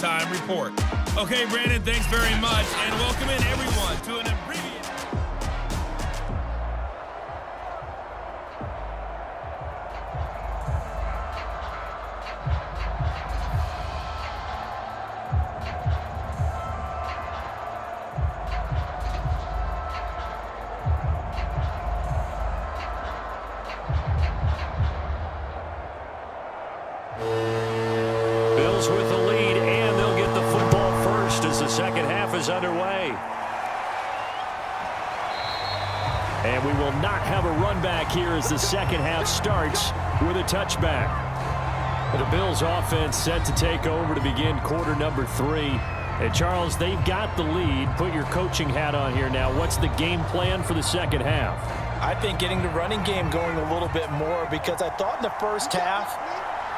halftime report. Okay, Brandon, thanks very much, and welcome in everyone to an abbreviated... Bills with the lead, and they'll get the football first as the second half is underway. And we will not have a run back here as the second half starts with a touchback. The Bills offense set to take over to begin quarter number 3. And Charles, they've got the lead. Put your coaching hat on here now. What's the game plan for the second half? I think getting the running game going a little bit more, because I thought in the first half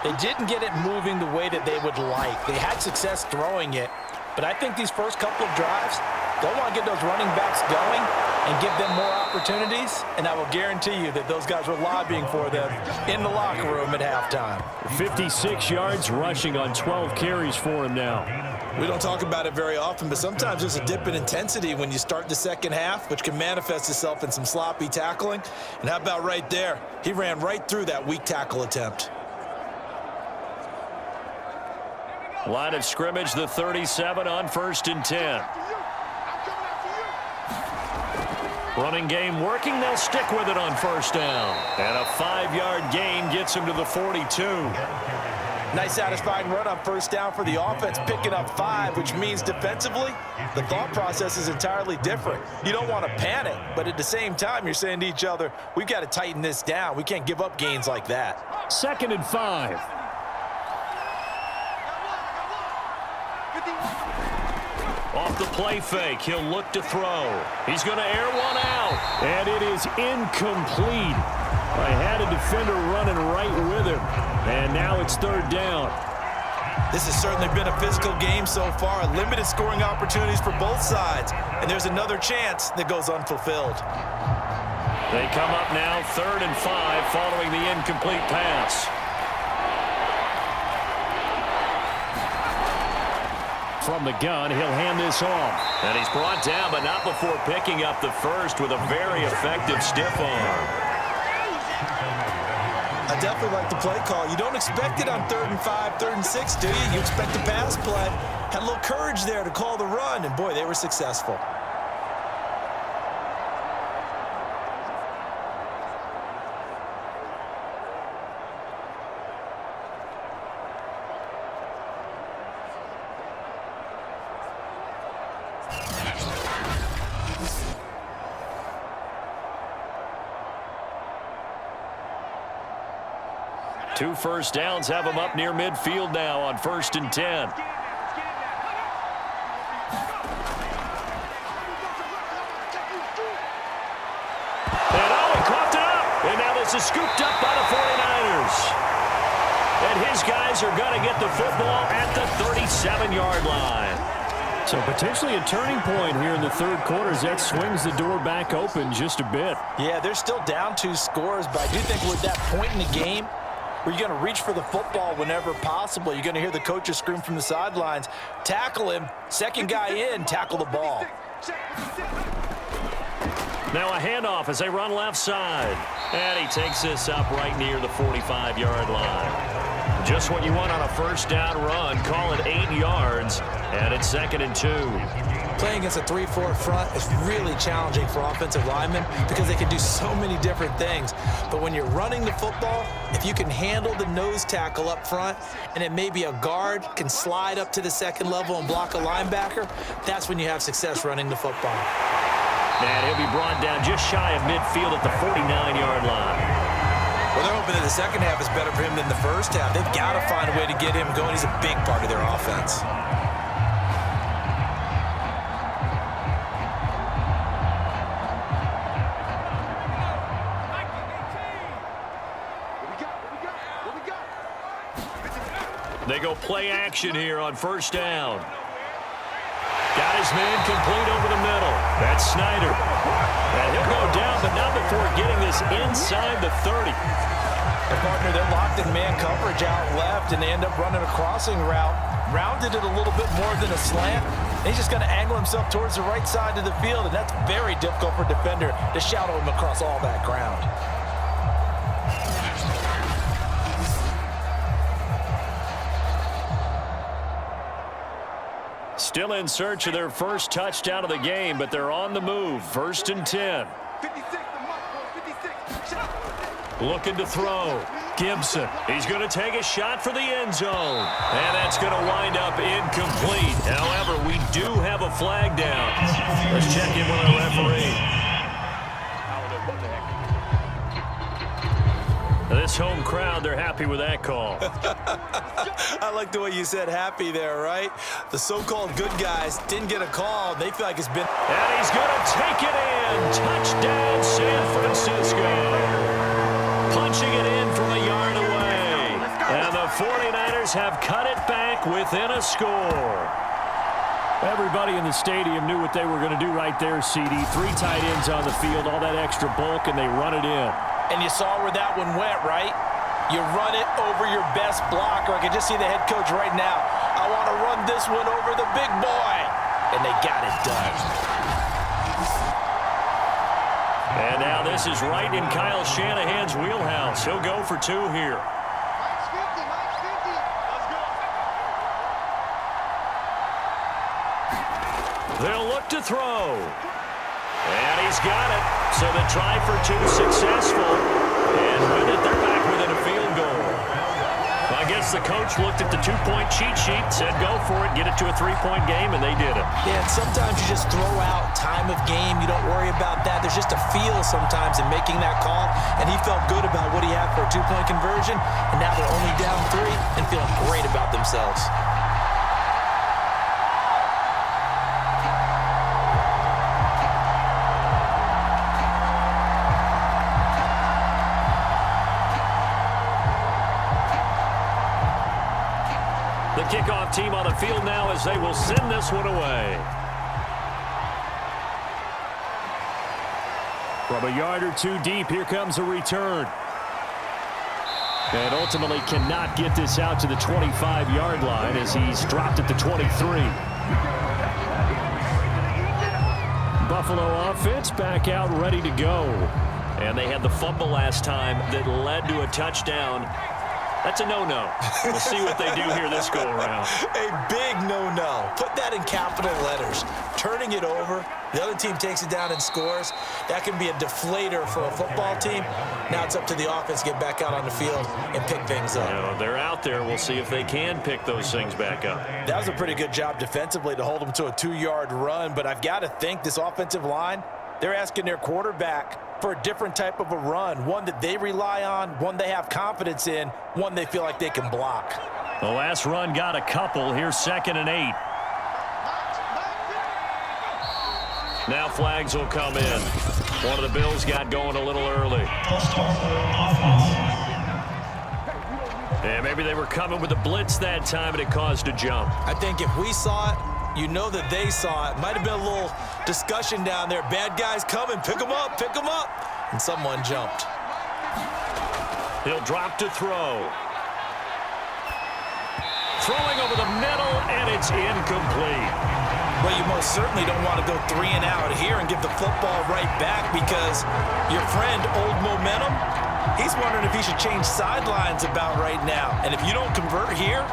they didn't get it moving the way that they would like. They had success throwing it, but I think these first couple of drives, they'll want to get those running backs going and give them more opportunities, and I will guarantee you that those guys were lobbying for them in the locker room at halftime. 56 yards rushing on 12 carries for him now. We don't talk about it very often, but sometimes there's a dip in intensity when you start the second half, which can manifest itself in some sloppy tackling. And how about right there? He ran right through that weak tackle attempt. Line of scrimmage, the 37 on 1st and 10. Running game working. They'll stick with it on first down. And a 5-yard gain gets him to the 42. Nice satisfying run on first down for the offense, picking up 5, which means defensively, the thought process is entirely different. You don't want to panic, but at the same time, you're saying to each other, we've got to tighten this down. We can't give up gains like that. 2nd and 5. Off the play fake, he'll look to throw. He's going to air one out. And it is incomplete. I had a defender running right with him. And now it's 3rd down. This has certainly been a physical game so far. Limited scoring opportunities for both sides. And there's another chance that goes unfulfilled. They come up now 3rd and 5 following the incomplete pass. From the gun, he'll hand this off. And he's brought down, but not before picking up the first with a very effective stiff arm. I definitely like the play call. You don't expect it on 3rd and 5, 3rd and 6, do you? You expect a pass play. Had a little courage there to call the run, and boy, they were successful. Two first downs have him up near midfield now on 1st and 10. And he coughed it up. And now this is scooped up by the 49ers. And his guys are going to get the football at the 37-yard line. So potentially a turning point here in the 3rd quarter as that swings the door back open just a bit. Yeah, they're still down 2 scores, but I do think we're at that point in the game where you're going to reach for the football whenever possible. You're going to hear the coaches scream from the sidelines, tackle him, second guy in, tackle the ball. Now a handoff as they run left side. And he takes this up right near the 45-yard line. Just what you want on a first down run. Call it 8 yards, and it's 2nd and 2. Playing against a 3-4 front is really challenging for offensive linemen because they can do so many different things. But when you're running the football, if you can handle the nose tackle up front and it may be a guard can slide up to the 2nd level and block a linebacker, that's when you have success running the football. And he'll be brought down just shy of midfield at the 49-yard line. Well, they're hoping that the second half is better for him than the first half. They've got to find a way to get him going. He's a big part of their offense. They go play action here on first down. Got his man complete over the middle. That's Snyder. And he'll go down, but not before getting this inside the 30. The partner, they're locked in man coverage out left, and they end up running a crossing route. rounded it a little bit more than a slant. He's just going to angle himself towards the right side of the field, and that's very difficult for a defender to shadow him across all that ground. Still in search of their first touchdown of the game, but they're on the move. 1st and 10. Looking to throw. Gibson. He's going to take a shot for the end zone. And that's going to wind up incomplete. However, we do have a flag down. Let's check in with our referee. This home crowd, they're happy with that call. I like the way you said happy there, right? The so-called good guys didn't get a call. They feel like it's been... And he's going to take it in. Touchdown, San Francisco. Punching it in from a yard away. And the 49ers have cut it back within a score. Everybody in the stadium knew what they were going to do right there, CD. 3 tight ends on the field, all that extra bulk, and they run it in. And you saw where that one went, right? You run it over your best blocker. I can just see the head coach right now. I want to run this one over the big boy. And they got it done. And now this is right in Kyle Shanahan's wheelhouse. He'll go for 2 here. They'll look to throw. And he's got it. So the try for 2 successful. And with it, they're back within a field goal. I guess the coach looked at the 2-point cheat sheet, said go for it, get it to a 3-point game, and they did it. Yeah, and sometimes you just throw out time of game. You don't worry about that. There's just a feel sometimes in making that call, and he felt good about what he had for a 2-point conversion, and now they're only down 3 and feeling great about themselves. The kickoff team on the field now as they will send this one away. From a yard or 2 deep, here comes a return. And ultimately cannot get this out to the 25-yard line as he's dropped at the 23. Buffalo offense back out ready to go. And they had the fumble last time that led to a touchdown. That's a no-no. We'll see what they do here this go-around. A big no-no. Put that in capital letters. Turning it over, the other team takes it down and scores. That can be a deflator for a football team. Now it's up to the offense to get back out on the field and pick things up. You know, they're out there. We'll see if they can pick those things back up. That was a pretty good job defensively to hold them to a 2-yard run, but I've got to think this offensive line, they're asking their quarterback for a different type of a run, one that they rely on, one they have confidence in, one they feel like they can block. The last run got a couple. Here's 2nd and 8. Now flags will come in. One of the Bills got going a little early. And maybe they were coming with a blitz that time and it caused a jump. I think if we saw it, you know that they saw it. Might have been a little discussion down there. Bad guys coming. Pick them up. Pick them up. And someone jumped. He'll drop to throw. Throwing over the middle, and it's incomplete. Well, you most certainly don't want to go 3 and out here and give the football right back because your friend, Old Momentum, he's wondering if he should change sidelines about right now. And if you don't convert here,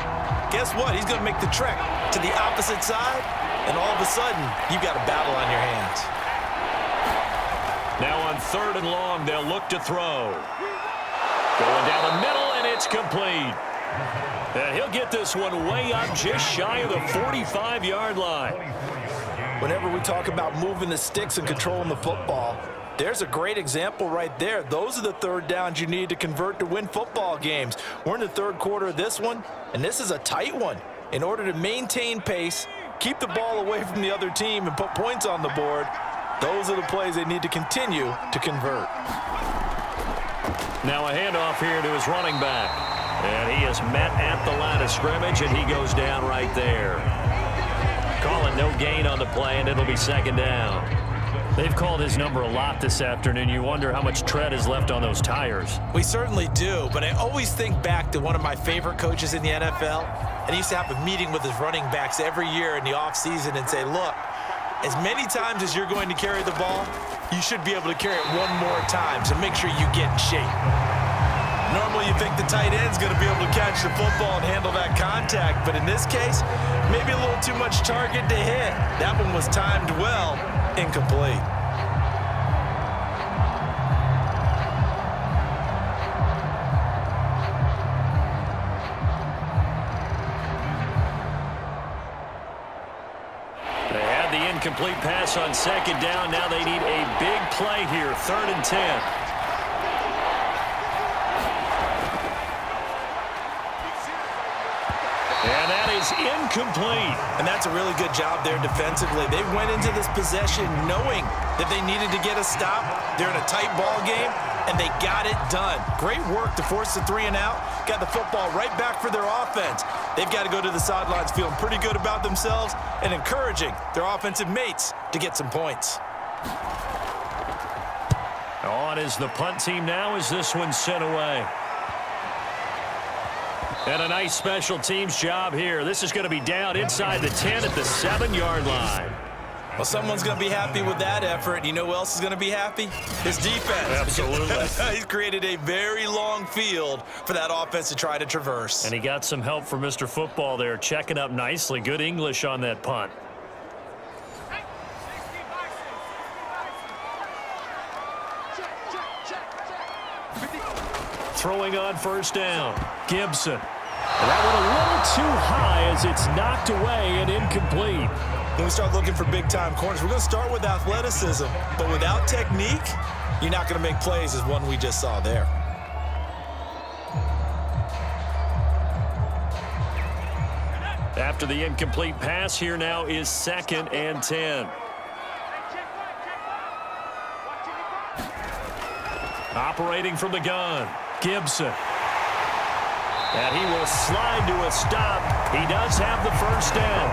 guess what? He's going to make the trek to the opposite side, and all of a sudden, you've got a battle on your hands. Now on 3rd and long, they'll look to throw. Going down the middle, and it's complete. And he'll get this one way up just shy of the 45-yard line. Whenever we talk about moving the sticks and controlling the football, there's a great example right there. Those are the 3rd downs you need to convert to win football games. We're in the 3rd quarter of this one, and this is a tight one. In order to maintain pace, keep the ball away from the other team, and put points on the board, those are the plays they need to continue to convert. Now a handoff here to his running back. And he is met at the line of scrimmage, and he goes down right there. Calling no gain on the play, and it'll be 2nd down. They've called his number a lot this afternoon. You wonder how much tread is left on those tires. We certainly do, but I always think back to one of my favorite coaches in the NFL, and he used to have a meeting with his running backs every year in the offseason and say, look, as many times as you're going to carry the ball, you should be able to carry it one more time, so make sure you get in shape. Normally you think the tight end's going to be able to catch the football and handle that contact, but in this case, maybe a little too much target to hit. That one was timed well, incomplete. They had the incomplete pass on second down. Now they need a big play here, 3rd and 10. And that is incomplete. And that's a really good job there defensively. They went into this possession knowing that they needed to get a stop. They're in a tight ball game, and they got it done. Great work to force the 3 and out. Got the football right back for their offense. They've got to go to the sidelines feeling pretty good about themselves and encouraging their offensive mates to get some points. On is the punt team now as this one's sent away. And a nice special teams job here. This is going to be down inside the 10 at the 7-yard line. Well, someone's going to be happy with that effort. You know who else is going to be happy? His defense. Absolutely. He's created a very long field for that offense to try to traverse. And he got some help from Mr. Football there, checking up nicely. Good English on that punt. Throwing on 1st down. Gibson. And that one a little too high as it's knocked away and incomplete. When we start looking for big-time corners, we're going to start with athleticism. But without technique, you're not going to make plays as one we just saw there. After the incomplete pass, here now is 2nd and 10. Operating from the gun, Gibson. And he will slide to a stop. He does have the 1st down.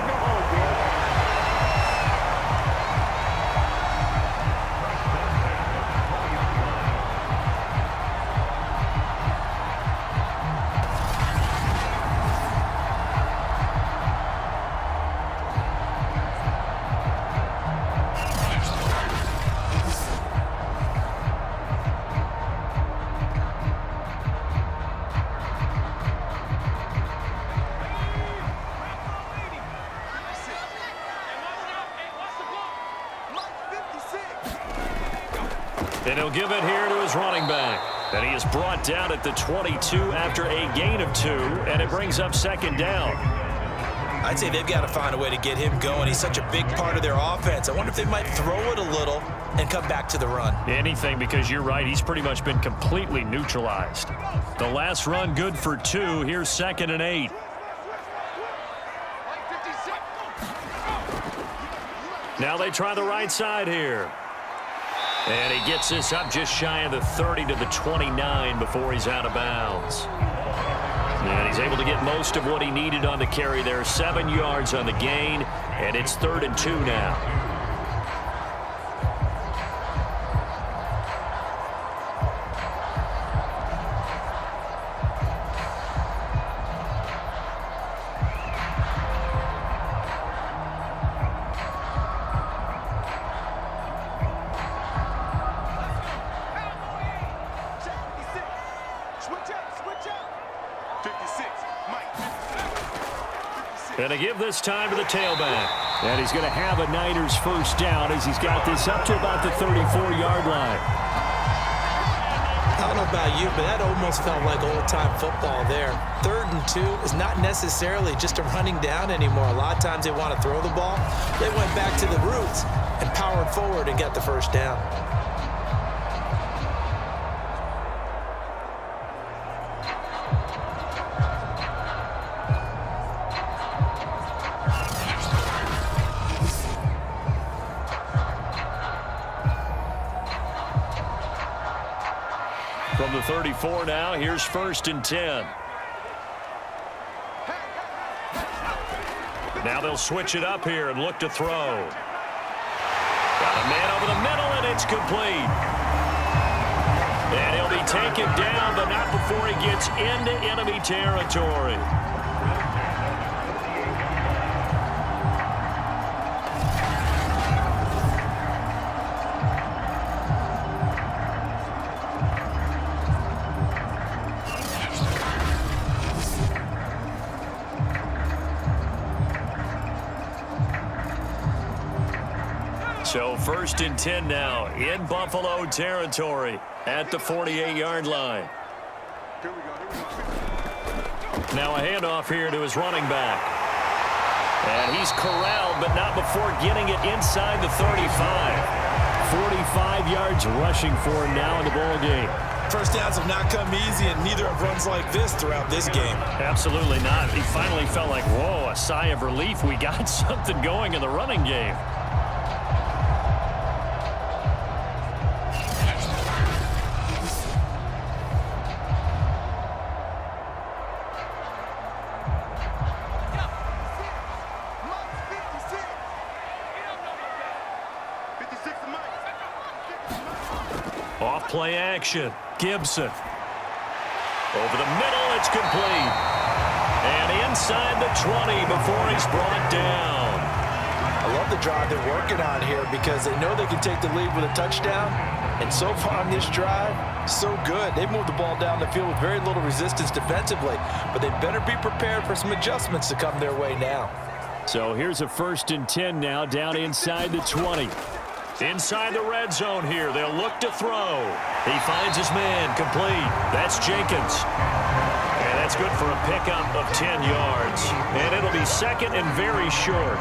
And he'll give it here to his running back. And he is brought down at the 22 after a gain of 2, and it brings up 2nd down. I'd say they've got to find a way to get him going. He's such a big part of their offense. I wonder if they might throw it a little and come back to the run. Anything, because you're right, he's pretty much been completely neutralized. The last run good for 2. Here's 2nd and 8. Now they try the right side here. And he gets this up just shy of the 30 to the 29 before he's out of bounds. And he's able to get most of what he needed on the carry there. 7 yards on the gain, and it's 3rd and 2 now. And to give this time to the tailback. And he's going to have a Niners 1st down as he's got this up to about the 34-yard line. I don't know about you, but that almost felt like old-time football there. 3rd and 2 is not necessarily just a running down anymore. A lot of times they want to throw the ball. They went back to the roots and powered forward and got the 1st down. From the 34 now, here's 1st and 10. Now they'll switch it up here and look to throw. Got a man over the middle, and it's complete. And he'll be taken down, but not before he gets into enemy territory. So 1st and 10 now in Buffalo territory at the 48-yard line. Now a handoff here to his running back. And he's corralled, but not before getting it inside the 35. 45 yards rushing for him now in the ball game. First downs have not come easy, and neither have runs like this throughout this game. Absolutely not. He finally felt like, whoa, a sigh of relief. We got something going in the running game. Off play action. Gibson. Over the middle, it's complete. And inside the 20 before he's brought down. I love the drive they're working on here because they know they can take the lead with a touchdown. And so far on this drive, so good. They've moved the ball down the field with very little resistance defensively, but they better be prepared for some adjustments to come their way now. So here's a 1st and 10 now down inside the 20. Inside the red zone here. They'll look to throw. He finds his man complete. That's Jenkins. And that's good for a pickup of 10 yards. And it'll be 2nd and very short.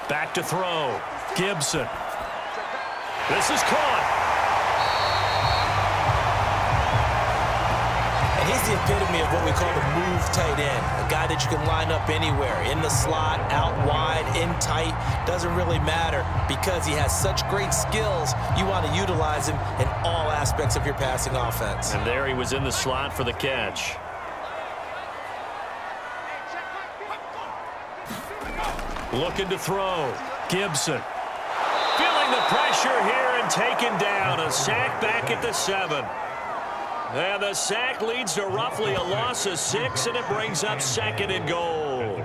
Back to throw. Gibson. This is caught. And he's the epitome of what we call the move tight end. A guy that you can line up anywhere. In the slot, out wide, in tight. Doesn't really matter because he has such great skills. You want to utilize him in all aspects of your passing offense. And there he was in the slot for the catch. Looking to throw. Gibson. Feeling the pressure here and taken down. A sack back at the 7. And the sack leads to roughly a loss of 6, and it brings up 2nd and goal.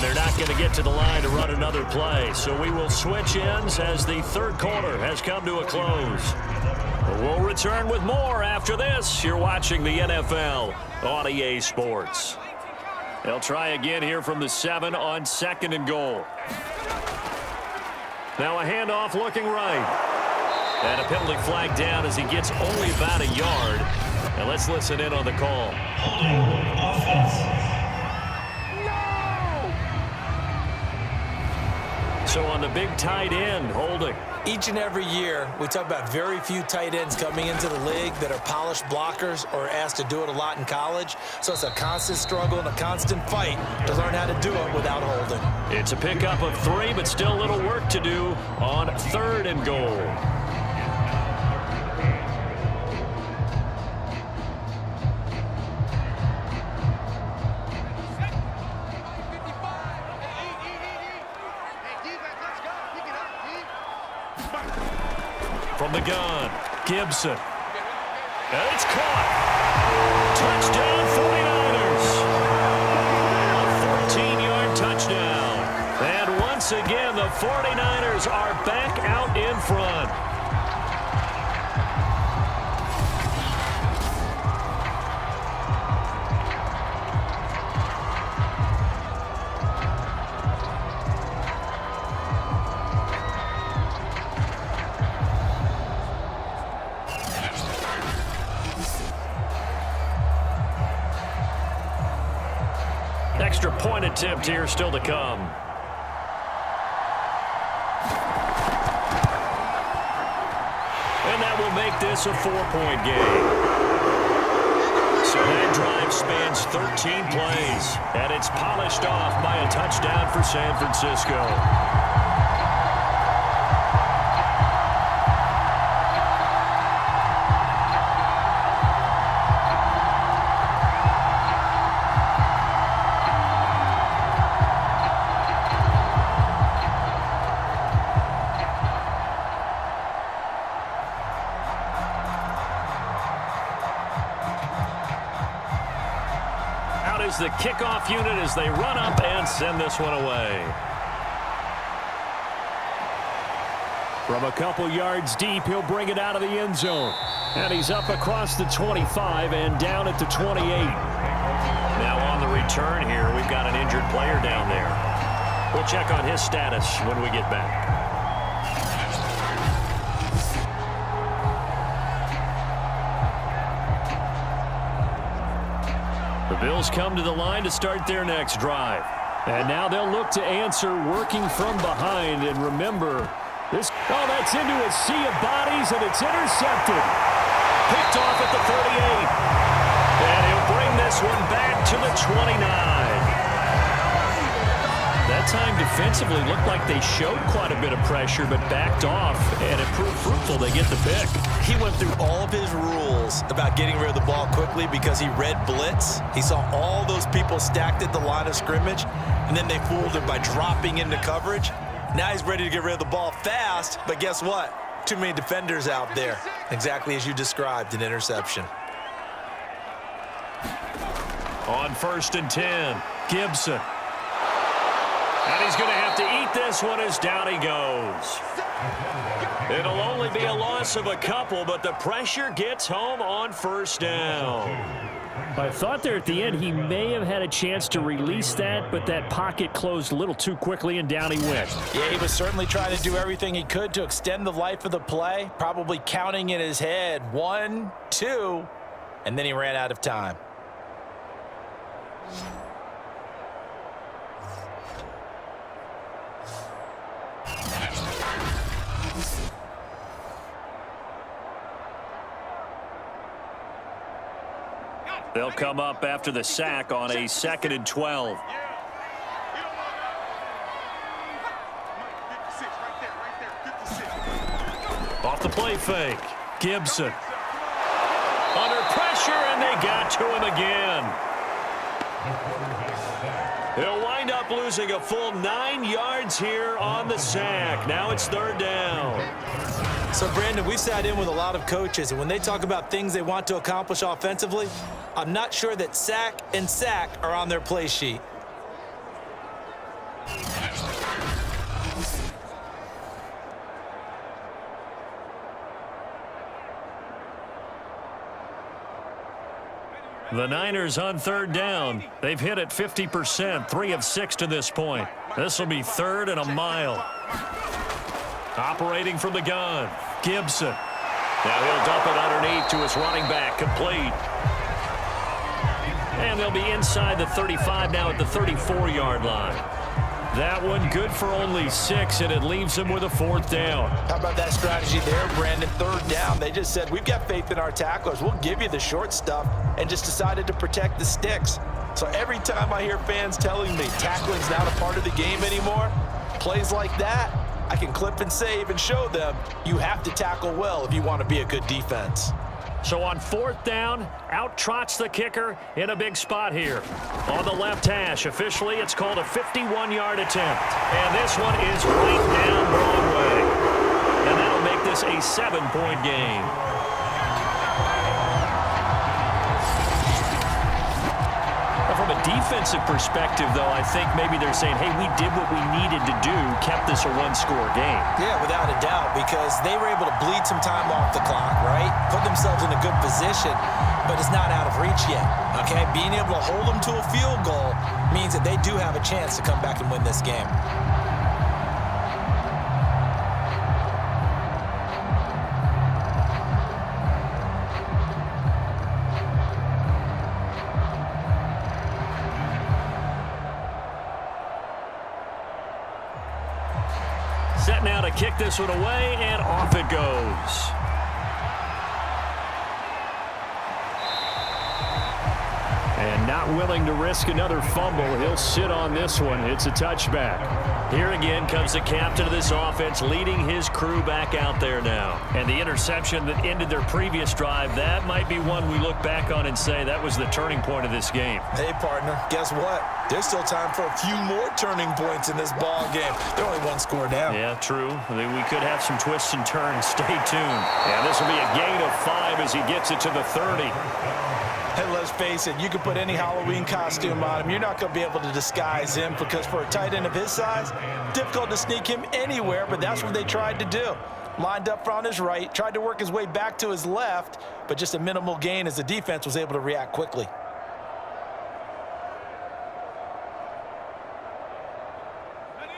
They're not going to get to the line to run another play, so we will switch ends as the 3rd quarter has come to a close. We'll return with more after this. You're watching the NFL on EA Sports. They'll try again here from the 7 on 2nd and goal. Now a handoff looking right. And a penalty flag down as he gets only about a yard. And let's listen in on the call. Holding offense. So on the big tight end, holding. Each and every year, we talk about very few tight ends coming into the league that are polished blockers or asked to do it a lot in college. So it's a constant struggle and a constant fight to learn how to do it without holding. It's a pickup of 3, but still a little work to do on 3rd and goal. From the gun, Gibson. And it's caught. Touchdown, 49ers. A 14-yard touchdown. And once again, the 49ers are back out in front. Extra point attempt here still to come. And that will make this a 4-point game. So that drive spans 13 plays, and it's polished off by a touchdown for San Francisco. is the kickoff unit as they run up and send this one away. From a couple yards deep, he'll bring it out of the end zone. And he's up across the 25 and down at the 28. Now on the return here, we've got an injured player down there. We'll check on his status when we get back. The Bills come to the line to start their next drive. And now they'll look to answer working from behind. And remember, that's into a sea of bodies, and it's intercepted. Picked off at the 38. And he'll bring this one back to the 29. That time defensively looked like they showed quite a bit of pressure, but backed off, and it proved fruitful. They get the pick. He went through all of his rules about getting rid of the ball quickly because he read blitz. He saw all those people stacked at the line of scrimmage, and then they fooled him by dropping into coverage. Now he's ready to get rid of the ball fast, but guess what? Too many defenders out there. Exactly as you described, an interception. On 1st and 10, Gibson. And he's going to have to eat this one as down he goes. It'll only be a loss of a couple, but the pressure gets home on 1st down. I thought there at the end he may have had a chance to release that, but that pocket closed a little too quickly, and down he went. Yeah, he was certainly trying to do everything he could to extend the life of the play, probably counting in his head 1, 2, and then he ran out of time. They'll come up after the sack on a 2nd and 12. Off the play fake. Gibson. Under pressure, and they got to him again. He'll wind up losing a full 9 yards here on the sack. Now it's 3rd down. So, Brandon, we've sat in with a lot of coaches, and when they talk about things they want to accomplish offensively, I'm not sure that sack and sack are on their play sheet. The Niners on 3rd down. They've hit it 50%, 3 of 6 to this point. This will be 3rd and a mile. Operating from the gun, Gibson. Now he'll dump it underneath to his running back, complete. And they'll be inside the 35 now at the 34-yard line. That one good for only 6, and it leaves them with a 4th down. How about that strategy there, Brandon? 3rd down. They just said, we've got faith in our tacklers. We'll give you the short stuff, and just decided to protect the sticks. So every time I hear fans telling me tackling's not a part of the game anymore, plays like that, I can clip and save and show them you have to tackle well if you want to be a good defense. So on 4th down, out trots the kicker in a big spot here. On the left hash, officially it's called a 51-yard attempt. And this one is right down Broadway. And that'll make this a 7-point game. From a defensive perspective, though, I think maybe they're saying, hey, we did what we needed to do, kept this a 1-score game. Yeah, without a doubt, because they were able to bleed some time off the clock, right? Put themselves in a good position, but it's not out of reach yet, okay? Being able to hold them to a field goal means that they do have a chance to come back and win this game. Set now to kick this one away, and off it goes. And not willing to risk another fumble, he'll sit on this one. It's a touchback. Here again comes the captain of this offense, leading his crew back out there now. And the interception that ended their previous drive, that might be one we look back on and say that was the turning point of this game. Hey, partner, guess what? There's still time for a few more turning points in this ball game. They're only 1 score down. Yeah, true. We could have some twists and turns. Stay tuned. And this will be a gain of 5 as he gets it to the 30. And let's face it, you can put any Halloween costume on him. You're not going to be able to disguise him because for a tight end of his size, difficult to sneak him anywhere, but that's what they tried to do. Lined up on his right, tried to work his way back to his left, but just a minimal gain as the defense was able to react quickly.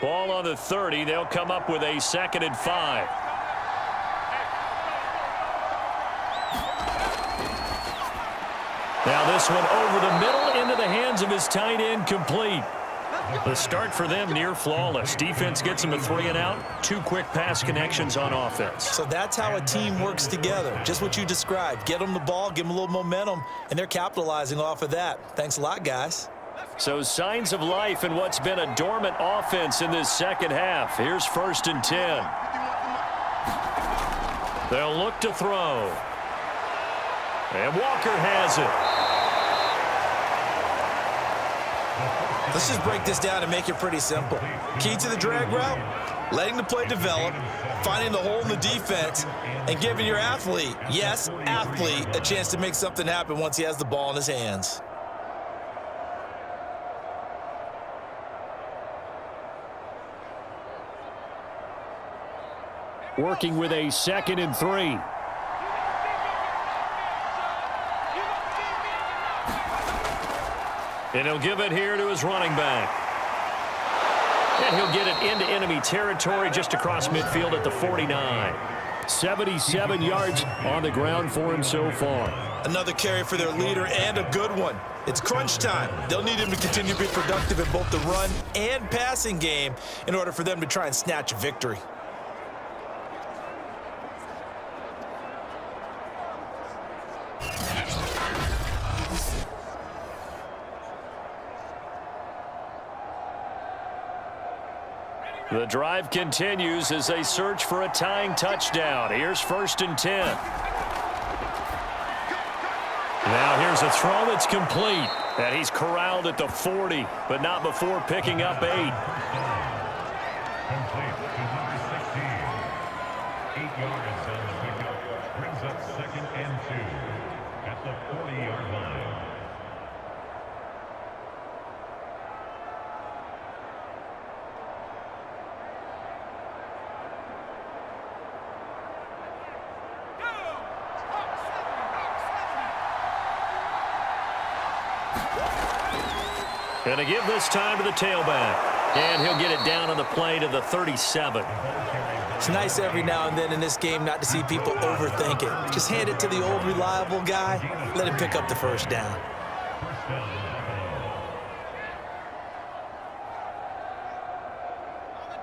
Ball on the 30. They'll come up with a 2nd and 5. Now this one over the middle into the hands of his tight end, complete. The start for them near flawless. Defense gets them a 3 and out. 2 quick pass connections on offense. So that's how a team works together. Just what you described. Get them the ball, give them a little momentum, and they're capitalizing off of that. Thanks a lot, guys. So signs of life in what's been a dormant offense in this second half. Here's 1st and 10. They'll look to throw. And Walker has it. Let's just break this down and make it pretty simple. Key to the drag route, letting the play develop, finding the hole in the defense, and giving your athlete, yes, athlete, a chance to make something happen once he has the ball in his hands. Working with a 2nd and 3. And he'll give it here to his running back. And he'll get it into enemy territory just across midfield at the 49. 77 yards on the ground for him so far. Another carry for their leader and a good one. It's crunch time. They'll need him to continue to be productive in both the run and passing game in order for them to try and snatch a victory. The drive continues as they search for a tying touchdown. Here's 1st and 10. Now here's a throw that's complete. And he's corralled at the 40, but not before picking up 8. Complete to number 16. 8 yards on the pickup. Brings up 2nd and 2 at the 40-yard line. Going to give this time to the tailback. And he'll get it down on the play to the 37. It's nice every now and then in this game not to see people overthink it. Just hand it to the old reliable guy. Let him pick up the 1st down.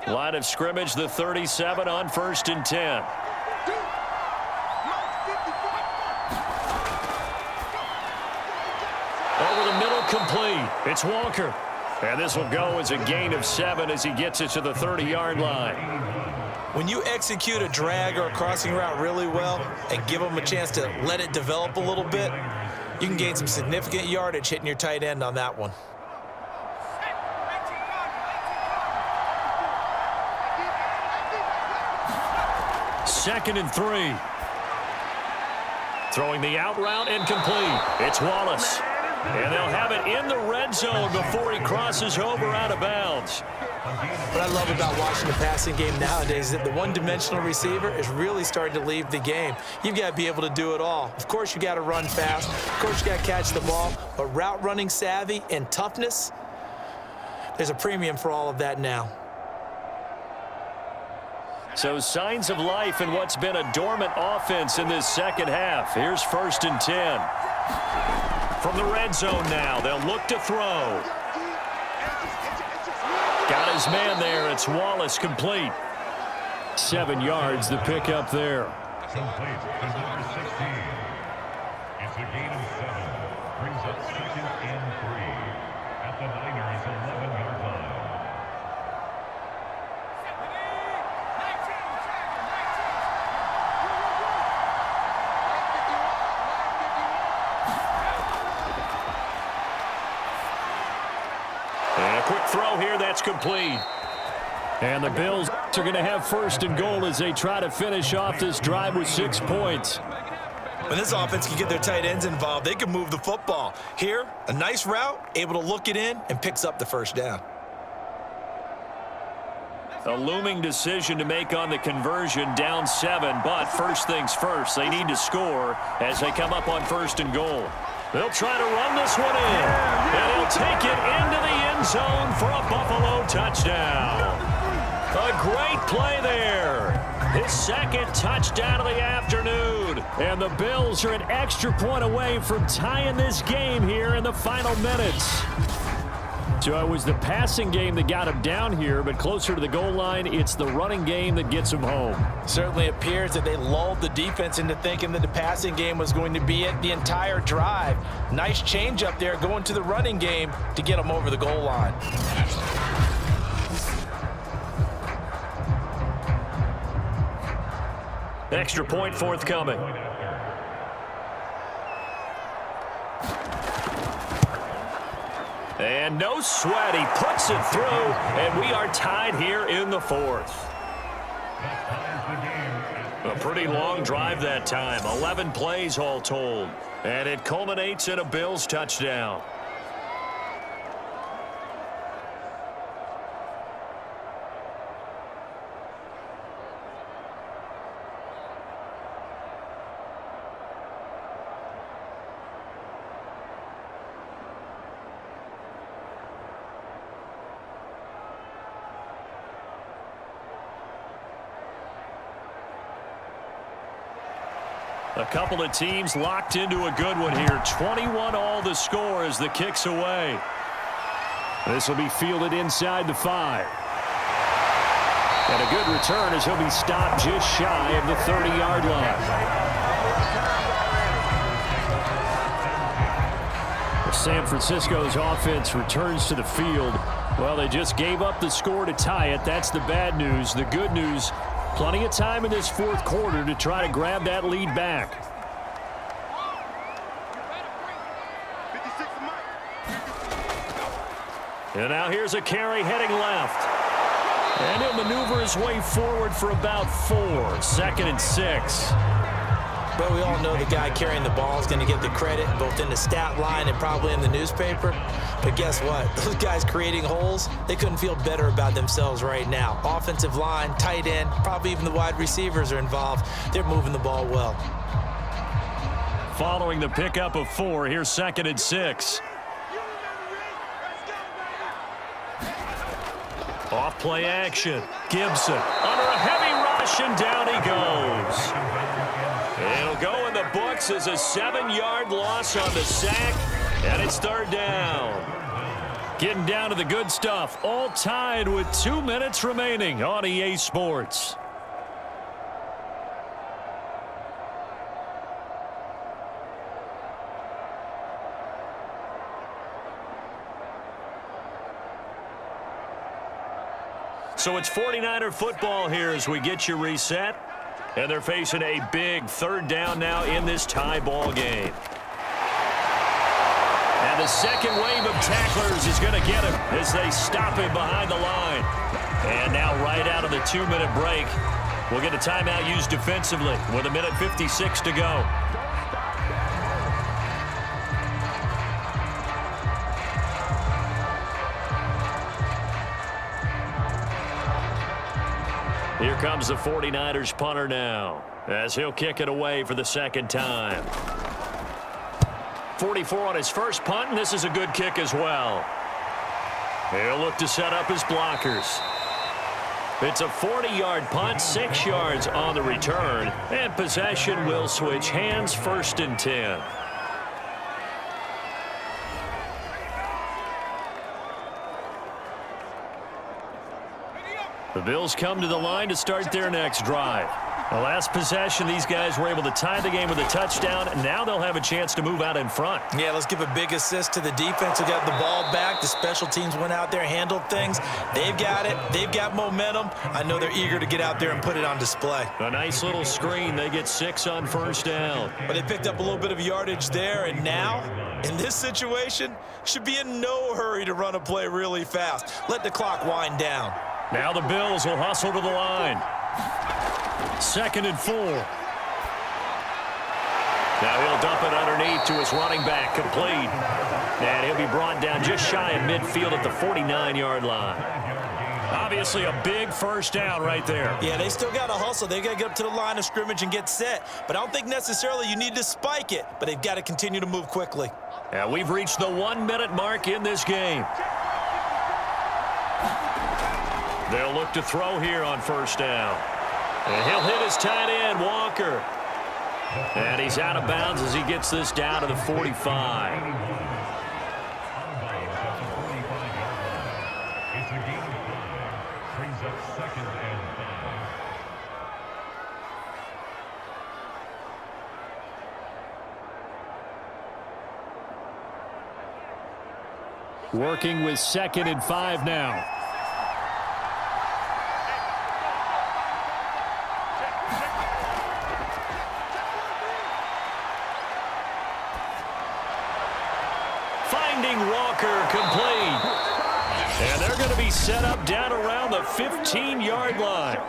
Line of scrimmage, the 37 on 1st and 10. Over the middle, complete. It's Walker. And this will go as a gain of 7 as he gets it to the 30-yard line. When you execute a drag or a crossing route really well and give them a chance to let it develop a little bit, you can gain some significant yardage hitting your tight end on that one. Second and 3. Throwing the out route and complete. It's Wallace. And they'll have it in the red zone before he crosses over out of bounds. What I love about watching the passing game nowadays is that the one-dimensional receiver is really starting to leave the game. You've got to be able to do it all. Of course, you got to run fast. Of course, you got to catch the ball. But route running savvy and toughness, there's a premium for all of that now. So signs of life in what's been a dormant offense in this second half. Here's 1st and 10. From the red zone now, they'll look to throw. Got his man there. It's Wallace, complete. 7 yards, the pickup there. Complete to number 16. It's a gain of 7. Brings up 2nd and 3 at the Niners' 11-yard line. And a quick throw here, that's complete. And the Bills are going to have 1st and goal as they try to finish off this drive with 6 points. When this offense can get their tight ends involved, they can move the football. Here, a nice route, able to look it in, and picks up the first down. A looming decision to make on the conversion, down 7, but first things first, they need to score as they come up on 1st and goal. They'll try to run this one in, and he'll take it into the end zone for a Buffalo touchdown. A great play there. His second touchdown of the afternoon. And the Bills are an extra point away from tying this game here in the final minutes. So it was the passing game that got him down here, but closer to the goal line, it's the running game that gets him home. Certainly appears that they lulled the defense into thinking that the passing game was going to be it the entire drive. Nice change up there going to the running game to get them over the goal line. Extra point forthcoming. And no sweat, he puts it through, and we are tied here in the 4th. A pretty long drive that time, 11 plays all told, and it culminates in a Bills touchdown. A couple of teams locked into a good one here. 21 all the score as the kick's away. This will be fielded inside the 5. And a good return as he'll be stopped just shy of the 30-yard line. San Francisco's offense returns to the field. Well, they just gave up the score to tie it. That's the bad news. The good news, plenty of time in this 4th quarter to try to grab that lead back. And now here's a carry heading left. And he'll maneuver his way forward for about 4. 2nd and 6. But we all know the guy carrying the ball is going to get the credit both in the stat line and probably in the newspaper. But guess what? Those guys creating holes, they couldn't feel better about themselves right now. Offensive line, tight end, probably even the wide receivers are involved. They're moving the ball well. Following the pickup of 4, here's 2nd and 6. Off play action. Gibson under a heavy rush, and down he goes. It'll go in the books as a 7-yard loss on the sack, and it's 3rd down. Getting down to the good stuff, all tied with 2 minutes remaining on EA Sports. So it's 49er football here as we get you reset. And they're facing a big 3rd down now in this tie ball game. And the second wave of tacklers is going to get him as they stop him behind the line. And now right out of the 2-minute break, we'll get a timeout used defensively with 1:56 to go. Here comes the 49ers punter now as he'll kick it away for the 2nd time. 44 on his first punt, and this is a good kick as well. He'll look to set up his blockers. It's a 40-yard punt, 6 yards on the return, and possession will switch hands, 1st and 10. The Bills come to the line to start their next drive. The last possession, these guys were able to tie the game with a touchdown, and now they'll have a chance to move out in front. Yeah, let's give a big assist to the defense who got the ball back. The special teams went out there, handled things. They've got it. They've got momentum. I know they're eager to get out there and put it on display. A nice little screen. They get 6 on 1st down. But they picked up a little bit of yardage there, and now, in this situation, should be in no hurry to run a play really fast. Let the clock wind down. Now the Bills will hustle to the line. 2nd and 4. Now he'll dump it underneath to his running back, complete. And he'll be brought down just shy of midfield at the 49-yard line. Obviously a big first down right there. Yeah, they still got to hustle. They got to get up to the line of scrimmage and get set. But I don't think necessarily you need to spike it, but they've got to continue to move quickly. And we've reached the 1-minute mark in this game. They'll look to throw here on first down. And he'll hit his tight end, Walker. And he's out of bounds as he gets this down to the 45. It's a gain of 5. Brings up 2nd and 5. Working with 2nd and 5 now. Finding Walker, complete. And they're going to be set up down around the 15-yard line.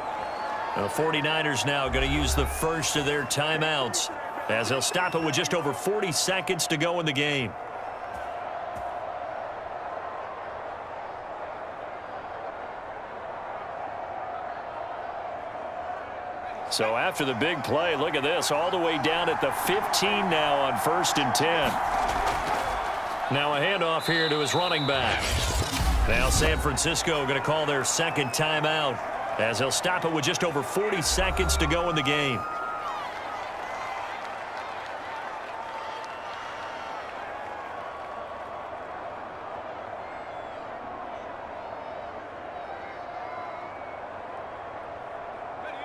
The 49ers now going to use the first of their timeouts as they'll stop it with just over 40 seconds to go in the game. So after the big play, look at this, all the way down at the 15 now on 1st and 10. Now a handoff here to his running back. Now San Francisco going to call their 2nd timeout as they'll stop it with just over 40 seconds to go in the game.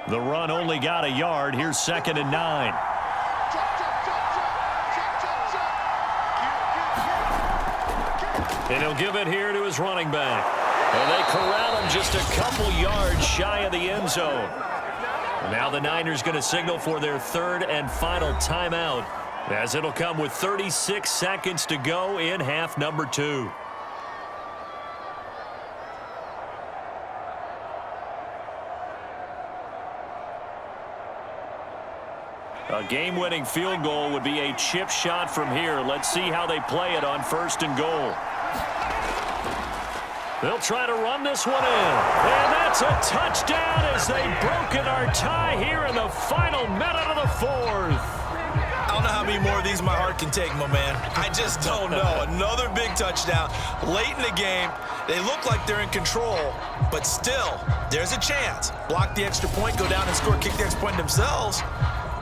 The run only got a yard. Here's 2nd and 9. And he'll give it here to his running back. And they corral him just a couple yards shy of the end zone. Now the Niners going to signal for their 3rd and final timeout, as it'll come with 36 seconds to go in half number 2. A game-winning field goal would be a chip shot from here. Let's see how they play it on 1st and goal. They'll try to run this one in. And that's a touchdown as they've broken our tie here in the final minute of the 4th. I don't know how many more of these my heart can take, my man. I just don't know. Another big touchdown late in the game. They look like they're in control, but still, there's a chance. Block the extra point, go down and score, kick the extra point themselves.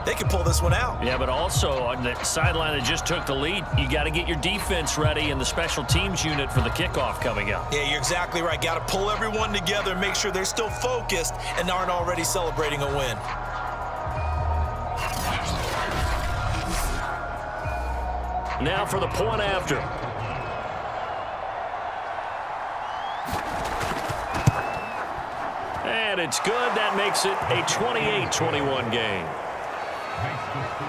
They can pull this one out. Yeah, but also on the sideline that just took the lead, you got to get your defense ready and the special teams unit for the kickoff coming up. Yeah, you're exactly right. Got to pull everyone together and make sure they're still focused and aren't already celebrating a win. Now for the point after. And it's good. That makes it a 28-21 game.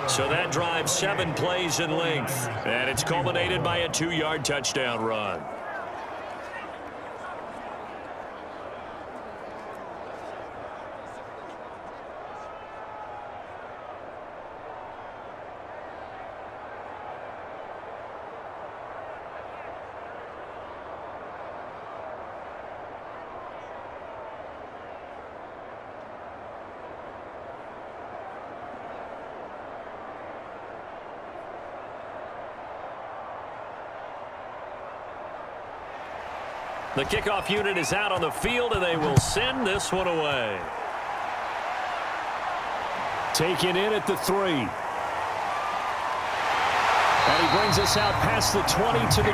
So that drives 7 plays in length, and it's culminated by a 2-yard touchdown run. The kickoff unit is out on the field, and they will send this one away. Taken in at the 3. And he brings us out past the 20 to the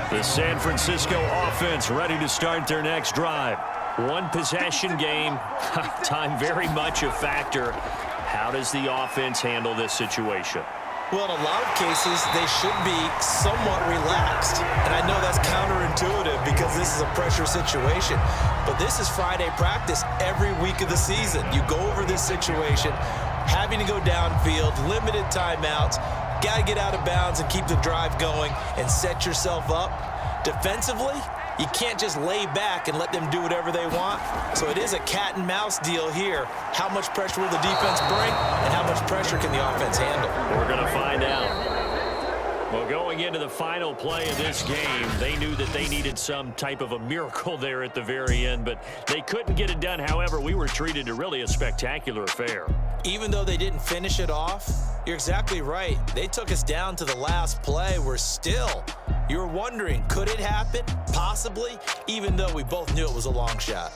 24. The San Francisco offense ready to start their next drive. One possession game. Time very much a factor. How does the offense handle this situation? Well, in a lot of cases, they should be somewhat relaxed. And I know that's counterintuitive because this is a pressure situation. But this is Friday practice every week of the season. You go over this situation, having to go downfield, limited timeouts, got to get out of bounds and keep the drive going and set yourself up. Defensively, you can't just lay back and let them do whatever they want. So So it is a cat and mouse deal here. How much pressure will the defense bring, and how much pressure can the offense handle? We're going to find out. Well, going into the final play of this game, they knew that they needed some type of a miracle there at the very end, but they couldn't get it done. However, we were treated to really a spectacular affair. Even though they didn't finish it off, you're exactly right. They took us down to the last play. You're wondering, could it happen? Possibly, even though we both knew it was a long shot.